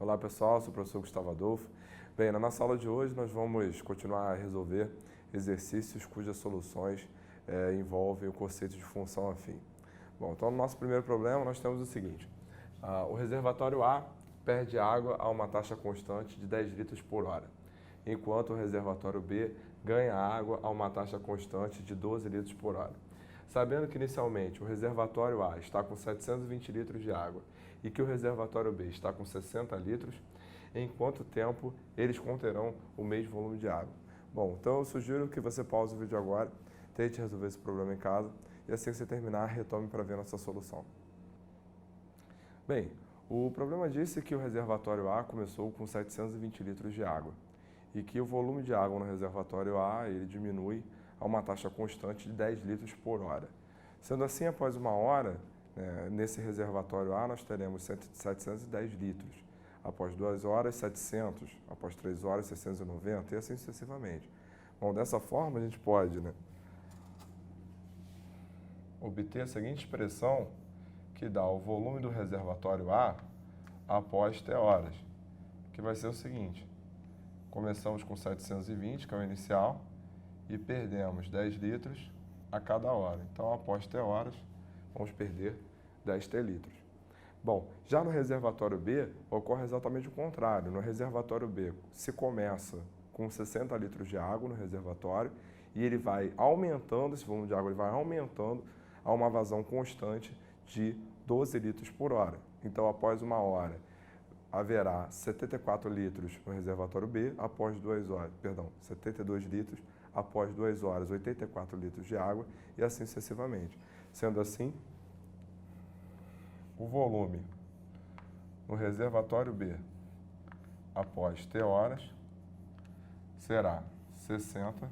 Olá pessoal, sou o professor Gustavo Adolfo. Bem, na nossa aula de hoje nós vamos continuar a resolver exercícios cujas soluções envolvem o conceito de função afim. Bom, então no nosso primeiro problema nós temos o seguinte. O reservatório A perde água a uma taxa constante de 10 litros por hora, enquanto o reservatório B ganha água a uma taxa constante de 12 litros por hora. Sabendo que inicialmente o reservatório A está com 720 litros de água e que o reservatório B está com 60 litros, em quanto tempo eles conterão o mesmo volume de água? Bom, então eu sugiro que você pause o vídeo agora, tente resolver esse problema em casa e assim que você terminar, retome para ver nossa solução. Bem, o problema disse que o reservatório A começou com 720 litros de água e que o volume de água no reservatório A ele diminui a uma taxa constante de 10 litros por hora. Sendo assim, após uma hora, nesse reservatório A nós teremos 710 litros. Após 2 horas, 700. Após 3 horas, 690 e assim sucessivamente. Bom, dessa forma a gente pode obter a seguinte expressão que dá o volume do reservatório A após T horas, que vai ser o seguinte. Começamos com 720, que é o inicial, e perdemos 10 litros a cada hora. Então, após T horas, vamos perder 10 T litros. Bom, já no reservatório B, ocorre exatamente o contrário. No reservatório B, se começa com 60 litros de água no reservatório e ele vai aumentando, esse volume de água ele vai aumentando a uma vazão constante de 12 litros por hora. Então, após uma hora, haverá 74 litros no reservatório B, após 2 horas, 72 litros, após 2 horas, 84 litros de água e assim sucessivamente. Sendo assim, o volume no reservatório B após T horas será 60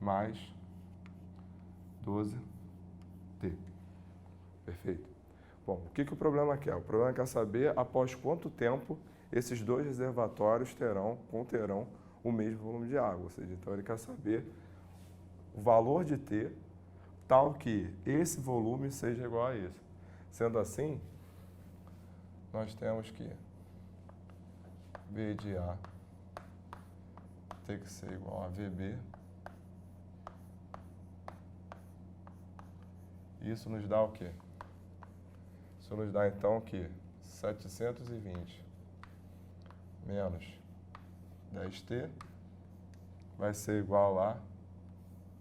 mais 12T. Perfeito? Bom, o que o problema quer? O problema quer saber após quanto tempo esses dois reservatórios conterão o mesmo volume de água. Ou seja, então ele quer saber o valor de T tal que esse volume seja igual a isso. Sendo assim, nós temos que V de A tem que ser igual a VB. Isso nos dá o quê? Isso nos dá então que 720 menos 10T vai ser igual a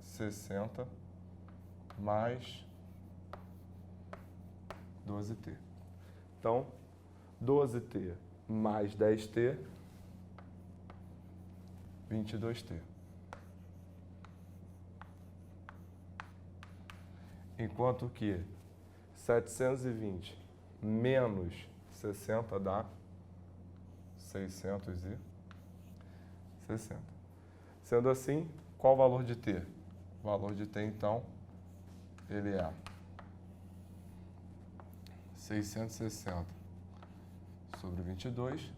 60 mais 12T. Então, 12T mais 10T, 22T. Enquanto que 720 menos 60 dá 660. Sendo assim, qual o valor de T? O valor de T, então, ele é 660 sobre 22.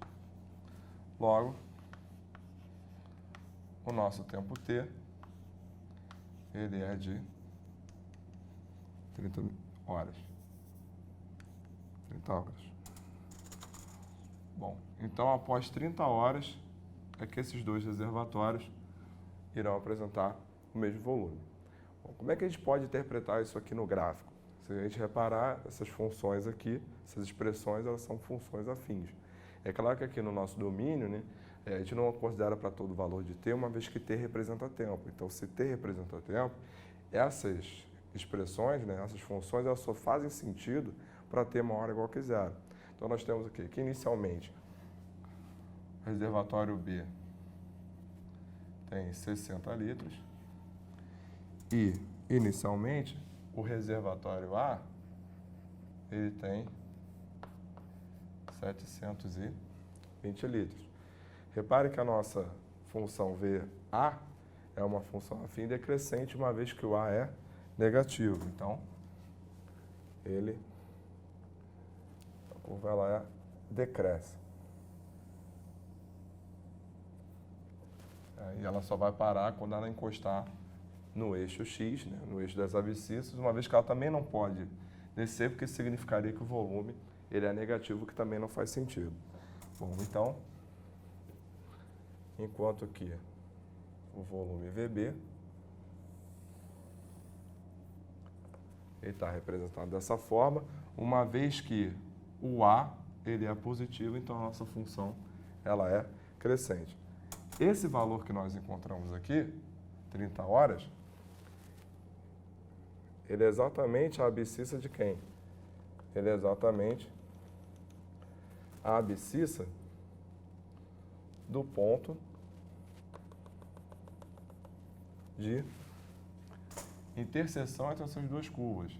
Logo, o nosso tempo T, ele é de 30 horas. 30 horas. Bom, então após 30 horas é que esses dois reservatórios irão apresentar o mesmo volume. Bom, como é que a gente pode interpretar isso aqui no gráfico? Se a gente reparar, essas funções aqui, essas expressões, elas são funções afins. É claro que aqui no nosso domínio, a gente não considera para todo o valor de T, uma vez que T representa tempo. Então, se T representa tempo, essas expressões, essas funções, elas só fazem sentido para T maior ou igual que zero. Então, nós temos aqui que inicialmente o reservatório B tem 60 litros e inicialmente o reservatório A ele tem 720 litros. Repare que a nossa função VA é uma função afim decrescente, uma vez que o A é negativo. Então, a curva ela decresce. E ela só vai parar quando ela encostar no eixo X, no eixo das abscissas, uma vez que ela também não pode descer, porque significaria que o volume ele é negativo, que também não faz sentido. Bom, então, enquanto que o volume VB ele está representado dessa forma, uma vez que o A ele é positivo, então a nossa função ela é crescente. Esse valor que nós encontramos aqui, 30 horas, ele é exatamente a abscissa de quem? Ele é exatamente a abscissa do ponto de interseção entre essas duas curvas.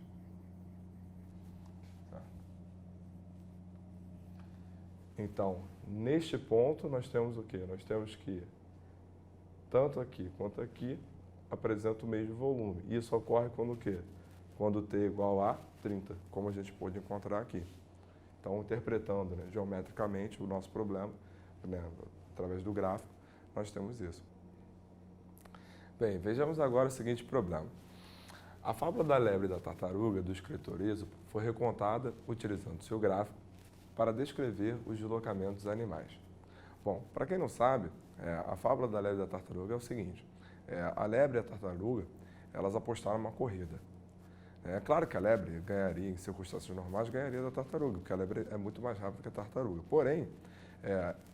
Tá. Então, neste ponto, nós temos o quê? Nós temos que, tanto aqui quanto aqui, apresenta o mesmo volume. Isso ocorre quando o quê? Quando t igual a 30, como a gente pôde encontrar aqui. Então, interpretando, né, geometricamente o nosso problema, né, através do gráfico, nós temos isso. Bem, vejamos agora o seguinte problema. A fábula da lebre e da tartaruga do escritor Êxopo foi recontada utilizando seu gráfico para descrever os deslocamentos dos animais. Bom, para quem não sabe, a fábula da lebre e da tartaruga é o seguinte. A lebre e a tartaruga, elas apostaram numa corrida. É claro que a lebre ganharia, em circunstâncias normais, ganharia da tartaruga, porque a lebre é muito mais rápida que a tartaruga. Porém,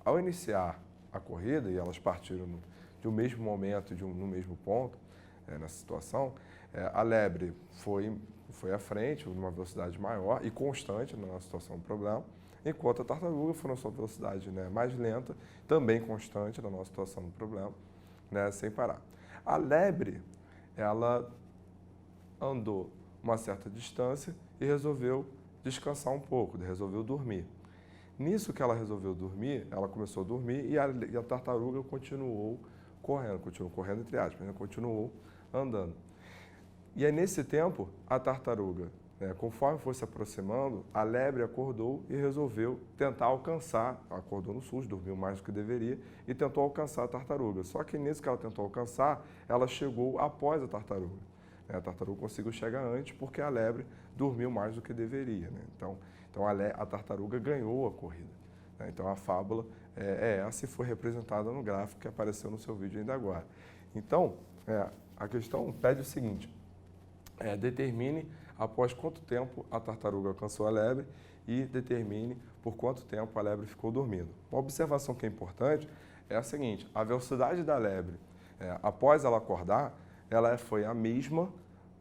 ao iniciar a corrida, e elas partiram de um mesmo momento, no mesmo ponto, nessa situação, a lebre foi à frente, numa velocidade maior e constante na situação do problema, enquanto a tartaruga foi na sua velocidade, né, mais lenta, também constante na nossa situação do problema, né, sem parar. A lebre, ela andou uma certa distância e resolveu descansar um pouco, resolveu dormir. Nisso que ela resolveu dormir, ela começou a dormir e a tartaruga continuou correndo entre aspas, né, continuou andando. E aí, nesse tempo, a tartaruga, né, conforme foi se aproximando, a lebre acordou e resolveu tentar alcançar, acordou no susto, dormiu mais do que deveria, e tentou alcançar a tartaruga. Só que nisso que ela tentou alcançar, ela chegou após a tartaruga. A tartaruga conseguiu chegar antes porque a lebre dormiu mais do que deveria. Né? Então a tartaruga ganhou a corrida. Né? Então a fábula essa e foi representada no gráfico que apareceu no seu vídeo ainda agora. Então, a questão pede o seguinte, determine após quanto tempo a tartaruga alcançou a lebre e determine por quanto tempo a lebre ficou dormindo. Uma observação que é importante é a seguinte, a velocidade da lebre, após ela acordar, ela foi a mesma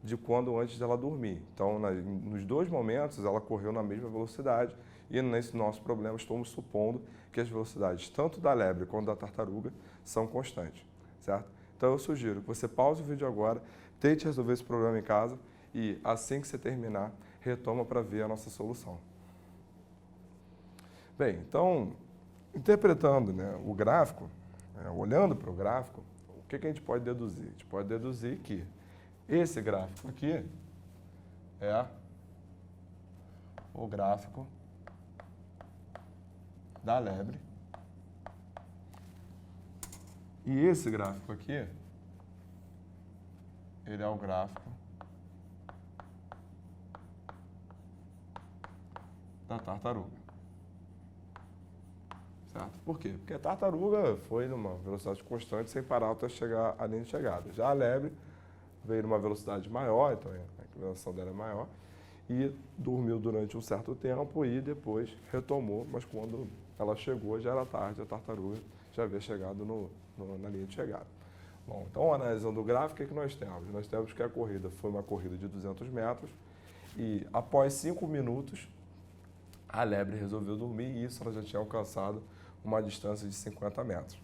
de quando antes dela dormir. Então, nos dois momentos, ela correu na mesma velocidade e nesse nosso problema estamos supondo que as velocidades tanto da lebre quanto da tartaruga são constantes, certo? Então, eu sugiro que você pause o vídeo agora, tente resolver esse problema em casa e assim que você terminar, retoma para ver a nossa solução. Bem, então, interpretando, né, o gráfico, olhando para o gráfico, o que a gente pode deduzir? A gente pode deduzir que esse gráfico aqui é o gráfico da lebre e esse gráfico aqui, ele é o gráfico da tartaruga. Certo? Por quê? Porque a tartaruga foi numa velocidade constante sem parar até chegar à linha de chegada. Já a lebre veio numa velocidade maior, então a inclinação dela é maior, e dormiu durante um certo tempo e depois retomou, mas quando ela chegou já era tarde, a tartaruga já havia chegado na linha de chegada. Bom, então analisando o gráfico, o que nós temos? Nós temos que a corrida foi uma corrida de 200 metros e após 5 minutos a lebre resolveu dormir e isso ela já tinha alcançado uma distância de 50 metros.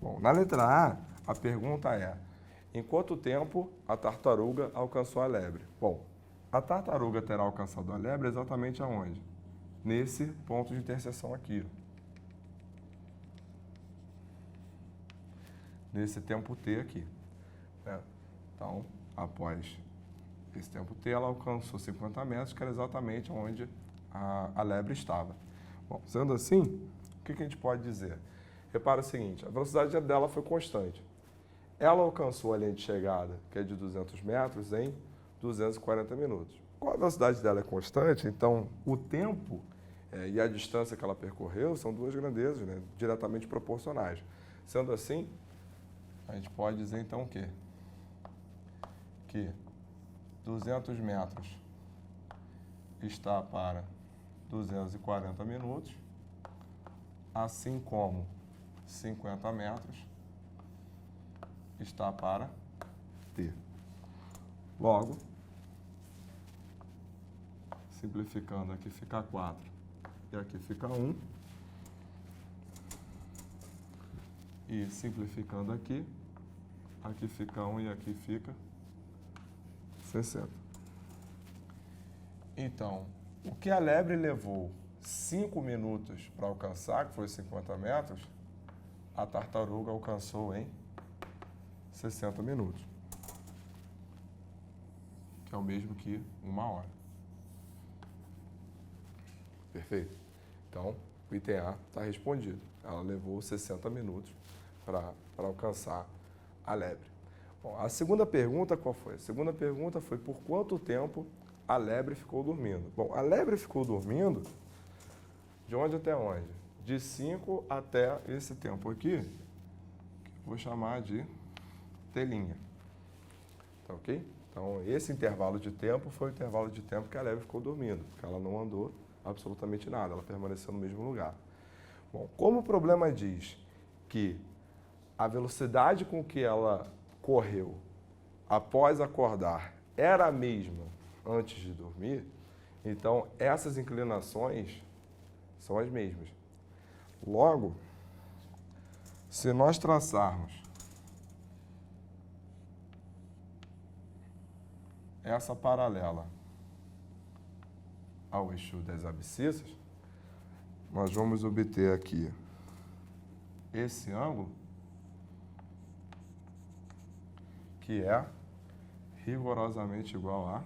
Bom, na letra A pergunta é, em quanto tempo a tartaruga alcançou a lebre? Bom, a tartaruga terá alcançado a lebre exatamente aonde? Nesse ponto de interseção aqui. Nesse tempo T aqui. Né? Então, após esse tempo T, ela alcançou 50 metros, que era exatamente onde a lebre estava. Bom, sendo assim, o que a gente pode dizer? Repara o seguinte, a velocidade dela foi constante. Ela alcançou a linha de chegada, que é de 200 metros, em 240 minutos. Como a velocidade dela é constante, então o tempo e a distância que ela percorreu são duas grandezas, né, diretamente proporcionais. Sendo assim, a gente pode dizer então o quê? Que 200 metros está para 240 minutos, assim como 50 metros está para T. Logo, simplificando, aqui fica 4 e aqui fica 1. E simplificando aqui fica 1 e aqui fica 60. Então, o que a lebre levou 5 minutos para alcançar, que foi 50 metros, a tartaruga alcançou em 60 minutos. Que é o mesmo que 1 hora. Perfeito? Então, o item A está respondido. Ela levou 60 minutos para alcançar a lebre. Bom, a segunda pergunta qual foi? A segunda pergunta foi por quanto tempo a lebre ficou dormindo. Bom, a lebre ficou dormindo de onde até onde? De 5 até esse tempo aqui, que eu vou chamar de telinha. Tá ok? Então, esse intervalo de tempo foi o intervalo de tempo que a lebre ficou dormindo, porque ela não andou absolutamente nada, ela permaneceu no mesmo lugar. Bom, como o problema diz que a velocidade com que ela correu após acordar era a mesma antes de dormir, então essas inclinações são as mesmas. Logo, se nós traçarmos essa paralela ao eixo das abscissas, nós vamos obter aqui esse ângulo, que é rigorosamente igual a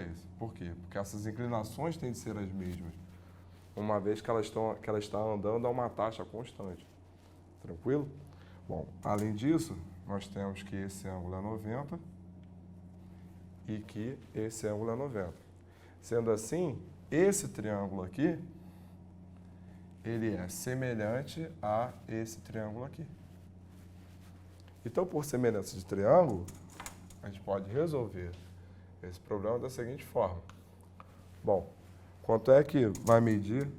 esse. Por quê? Porque essas inclinações têm de ser as mesmas, uma vez que ela está andando a uma taxa constante. Tranquilo? Bom, além disso, nós temos que esse ângulo é 90 e que esse ângulo é 90. Sendo assim, esse triângulo aqui, ele é semelhante a esse triângulo aqui. Então, por semelhança de triângulo, a gente pode resolver esse problema da seguinte forma. Bom, quanto é que vai medir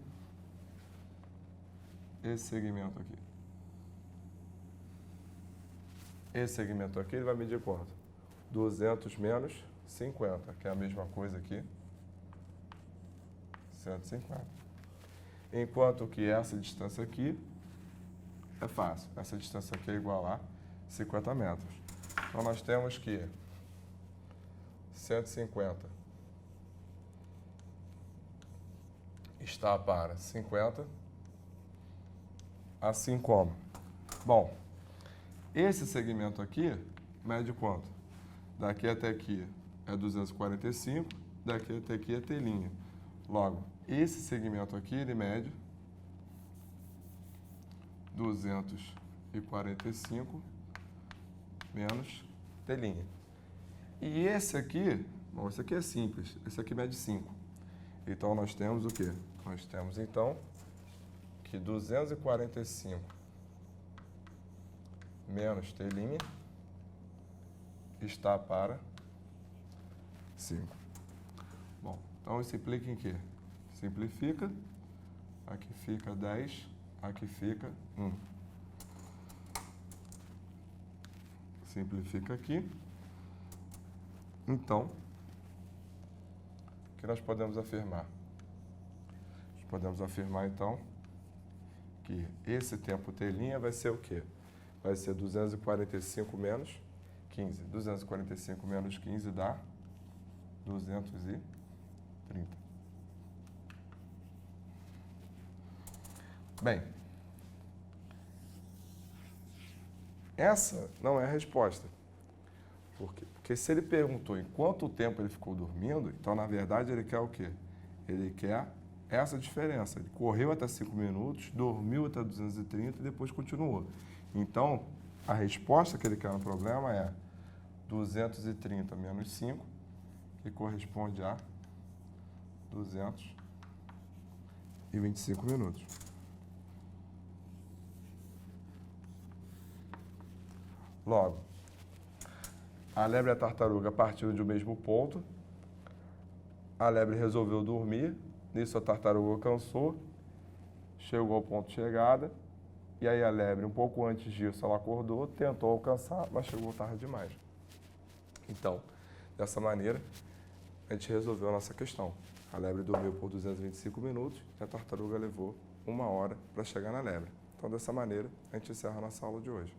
esse segmento aqui? Esse segmento aqui ele vai medir quanto? 200 menos 50, que é a mesma coisa aqui, 150. Enquanto que essa distância aqui é fácil. Essa distância aqui é igual a 50 metros. Então, nós temos que 150 está para 50, assim como. Bom, esse segmento aqui mede quanto? Daqui até aqui é 245, daqui até aqui é telinha. Logo, esse segmento aqui, ele mede 245 menos telinha. E esse aqui, bom, esse aqui é simples, esse aqui mede 5. Então, nós temos o quê? Nós temos, então, que 245 menos telinha está para 5. Bom, então isso implica em quê? Simplifica, aqui fica 10, aqui fica 1. Simplifica aqui. Então, o que nós podemos afirmar? Nós podemos afirmar, então, que esse tempo telinha vai ser o quê? Vai ser 245 menos 15. 245 menos 15 dá 230. Bem, essa não é a resposta. Por quê? Porque se ele perguntou em quanto tempo ele ficou dormindo, então, na verdade, ele quer o quê? Ele quer essa diferença. Ele correu até 5 minutos, dormiu até 230 e depois continuou. Então, a resposta que ele quer no problema é 230 menos 5, que corresponde a 225 minutos. Logo, a lebre e a tartaruga partiram de um mesmo ponto. A lebre resolveu dormir. Nisso a tartaruga cansou, chegou ao ponto de chegada. E aí a lebre, um pouco antes disso, ela acordou, tentou alcançar, mas chegou tarde demais. Então, dessa maneira, a gente resolveu a nossa questão. A lebre dormiu por 225 minutos e a tartaruga levou 1 hora para chegar na lebre. Então, dessa maneira, a gente encerra a nossa aula de hoje.